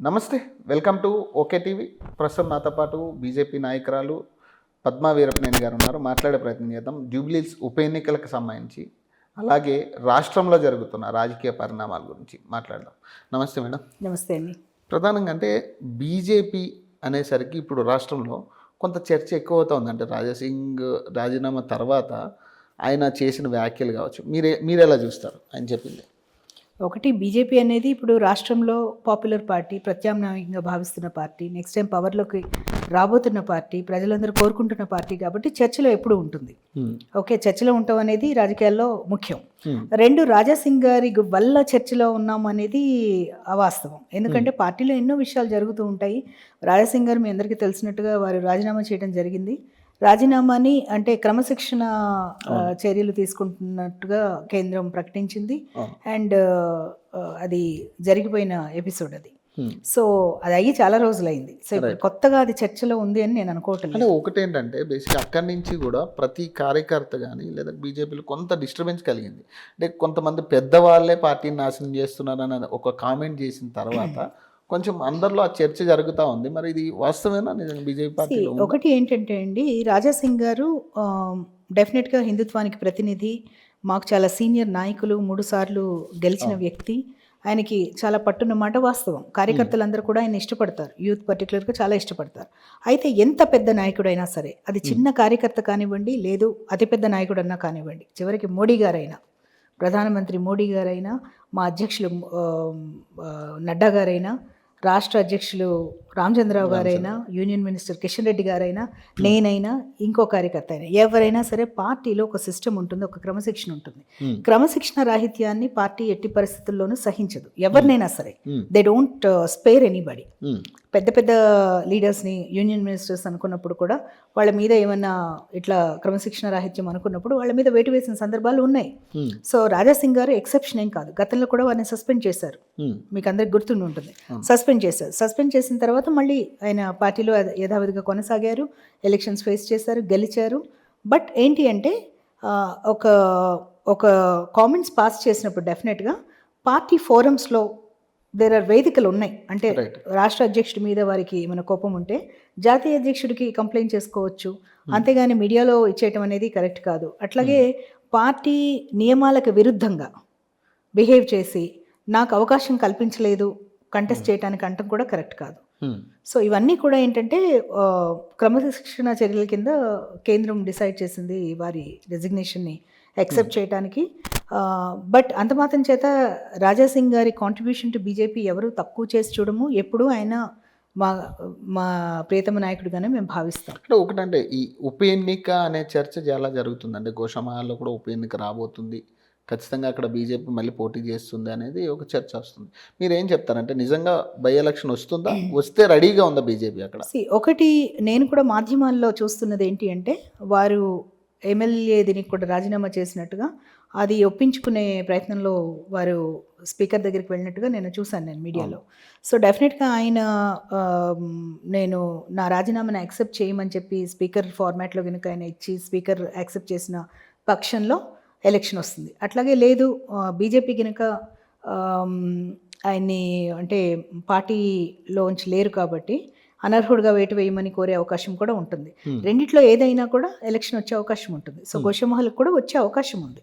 నమస్తే, welcome to okay TV. ప్రస్తుతం నాతో పాటు బీజేపీ నాయకురాలు పద్మా వీరప్పనేని గారు ఉన్నారు. మాట్లాడే ప్రయత్నం చేద్దాం జూబ్లీస్ ఉప ఎన్నికలకు సంబంధించి, అలాగే రాష్ట్రంలో జరుగుతున్న రాజకీయ పరిణామాల గురించి మాట్లాడదాం. నమస్తే మేడం. నమస్తే అండి. ప్రధానంగా అంటే బీజేపీ అనేసరికి ఇప్పుడు రాష్ట్రంలో కొంత చర్చ ఎక్కువ అవుతుంది. అంటే రాజాసింగ్ రాజీనామా తర్వాత ఆయన చేసిన వ్యాఖ్యలు కావచ్చు, మీరు ఎలా చూస్తారు ఆయన చెప్పింది? ఒకటి, బీజేపీ అనేది ఇప్పుడు రాష్ట్రంలో పాపులర్ పార్టీ, ప్రత్యామ్నాయంగా భావిస్తున్న పార్టీ, నెక్స్ట్ టైం పవర్లోకి రాబోతున్న పార్టీ, ప్రజలందరూ కోరుకుంటున్న పార్టీ కాబట్టి చర్చలో ఎప్పుడు ఉంటుంది. ఓకే, చర్చలో ఉండటం అనేది రాజకీయాల్లో ముఖ్యం. రెండు, రాజాసింగ్ గారి వల్ల చర్చలో ఉన్నాం అనేది అవాస్తవం. ఎందుకంటే పార్టీలో ఎన్నో విషయాలు జరుగుతూ ఉంటాయి. రాజాసింగ్ గారు మీ అందరికీ తెలిసినట్టుగా వారు రాజీనామా చేయడం జరిగింది. రాజీనామాని అంటే క్రమశిక్షణ చర్యలు తీసుకుంటున్నట్టుగా కేంద్రం ప్రకటించింది. అండ్ అది జరిగిపోయిన ఎపిసోడ్ అది. సో అది అయ్యి చాలా రోజులైంది. సో ఇప్పుడు కొత్తగా అది చర్చలో ఉంది అని నేను అనుకోవటం. అంటే ఒకటేంటంటే బేసిక్ అక్కడి నుంచి కూడా ప్రతి కార్యకర్త కానీ లేదా బీజేపీలో కొంత డిస్టర్బెన్స్ కలిగింది. అంటే కొంతమంది పెద్దవాళ్ళే పార్టీని నాశనం చేస్తున్నారని ఒక కామెంట్ చేసిన తర్వాత కొంచెం అందరిలో ఆ చర్చ జరుగుతూ ఉంది. మరి ఇది వాస్తవేనా నిజంగా బీజేపీ పార్టీ? ఒకటి ఏంటంటే అండి, రాజాసింగ్ గారు డెఫినెట్గా హిందుత్వానికి ప్రతినిధి, మాకు చాలా సీనియర్ నాయకులు, 3 సార్లు గెలిచిన వ్యక్తి. ఆయనకి చాలా పట్టున్నమాట వాస్తవం. కార్యకర్తలందరూ కూడా ఆయన ఇష్టపడతారు, యూత్ పర్టికులర్గా చాలా ఇష్టపడతారు. అయితే ఎంత పెద్ద నాయకుడైనా సరే, అది చిన్న కార్యకర్త కానివ్వండి, లేదు అతిపెద్ద నాయకుడన్నా కానివ్వండి, చివరికి మోడీ గారైనా, ప్రధానమంత్రి మోడీ గారైనా, మా అధ్యక్షులు నడ్డా గారైనా, రాష్ట్ర అధ్యక్షులు రామచంద్రరావు గారైనా, యూనియన్ మినిస్టర్ కిషన్ రెడ్డి గారైనా, నేనైనా, ఇంకో కార్యకర్త అయినా, ఎవరైనా సరే పార్టీలో ఒక సిస్టమ్ ఉంటుంది, ఒక క్రమశిక్షణ ఉంటుంది. క్రమశిక్షణ రాహిత్యాన్ని పార్టీ ఎట్టి పరిస్థితుల్లోనూ సహించదు. ఎవరినైనా సరే, దే డోంట్ స్పేర్ ఎనీబడి. పెద్ద పెద్ద లీడర్స్ని, యూనియన్ మినిస్టర్స్ అనుకున్నప్పుడు కూడా వాళ్ళ మీద ఏమన్నా ఇట్లా క్రమశిక్షణ రాహిత్యం అనుకున్నప్పుడు వాళ్ళ మీద వేటు వేసిన సందర్భాలు ఉన్నాయి. సో రాజాసింగ్ గారు ఎక్సెప్షన్ ఏం కాదు. గతంలో కూడా వారిని సస్పెండ్ చేశారు, మీకు అందరికి గుర్తుండి ఉంటుంది. సస్పెండ్ చేశారు. సస్పెండ్ చేసిన తర్వాత మళ్ళీ ఆయన పార్టీలో యథావిధిగా కొనసాగారు, ఎలక్షన్స్ ఫేస్ చేశారు, గెలిచారు. బట్ ఏంటి అంటే ఒక ఒక కామెంట్స్ పాస్ చేసినప్పుడు డెఫినెట్గా పార్టీ ఫోరమ్స్లో వేదికలు ఉన్నాయి. అంటే రాష్ట్ర అధ్యక్షుడి మీద వారికి ఏమైనా కోపం ఉంటే జాతీయ అధ్యక్షుడికి కంప్లైంట్ చేసుకోవచ్చు, అంతేగాని మీడియాలో ఇచ్చేయటం అనేది కరెక్ట్ కాదు. అట్లాగే పార్టీ నియమాలకు విరుద్ధంగా బిహేవ్ చేసి నాకు అవకాశం కల్పించలేదు కంటెస్ట్ చేయడానికి అంటం కూడా కరెక్ట్ కాదు. సో ఇవన్నీ కూడా ఏంటంటే క్రమశిక్షణ చర్యల కింద కేంద్రం డిసైడ్ చేసింది వారి రెసిగ్నేషన్ని యాక్సెప్ట్ చేయడానికి. బట్ అంత మాత్రం చేత రాజాసింగ్ గారి కాంట్రిబ్యూషన్ టు బీజేపీ ఎవరు తక్కువ చేసి చూడము. ఎప్పుడూ ఆయన మా మా ప్రియతమ నాయకుడిగానే మేము భావిస్తాం. అంటే ఒకటంటే ఈ ఉప ఎన్నిక అనే చర్చ చాలా జరుగుతుంది. గోషామహల్లో కూడా ఉప ఎన్నిక రాబోతుంది, ఖచ్చితంగా అక్కడ బీజేపీ మళ్ళీ పోటీ చేస్తుంది అనేది ఒక చర్చ వస్తుంది. మీరు ఏం చెప్తారంటే నిజంగా బై ఎలక్షన్ వస్తుందా? వస్తే రెడీగా ఉందా బీజేపీ అక్కడ? ఒకటి, నేను కూడా మాధ్యమాల్లో చూస్తున్నది ఏంటి అంటే, వారు ఎమ్మెల్యే దీనికి కూడా రాజీనామా చేసినట్టుగా అది ఒప్పించుకునే ప్రయత్నంలో వారు స్పీకర్ దగ్గరికి వెళ్ళినట్టుగా నేను చూశాను మీడియాలో. సో డెఫినెట్గా ఆయన నేను నా రాజీనామాను యాక్సెప్ట్ చేయమని చెప్పి స్పీకర్ ఫార్మాట్లో కనుక ఆయన ఇచ్చి స్పీకర్ యాక్సెప్ట్ చేసిన పక్షంలో ఎలక్షన్ వస్తుంది. అట్లాగే లేదు బీజేపీ కనుక ఆయన్ని అంటే పార్టీలోంచి లేరు కాబట్టి అనర్హుడిగా వేటు వేయమని కోరే అవకాశం కూడా ఉంటుంది. రెండిట్లో ఏదైనా కూడా ఎలక్షన్ వచ్చే అవకాశం ఉంటుంది. సో గోషామహల్కి కూడా వచ్చే అవకాశం ఉంది.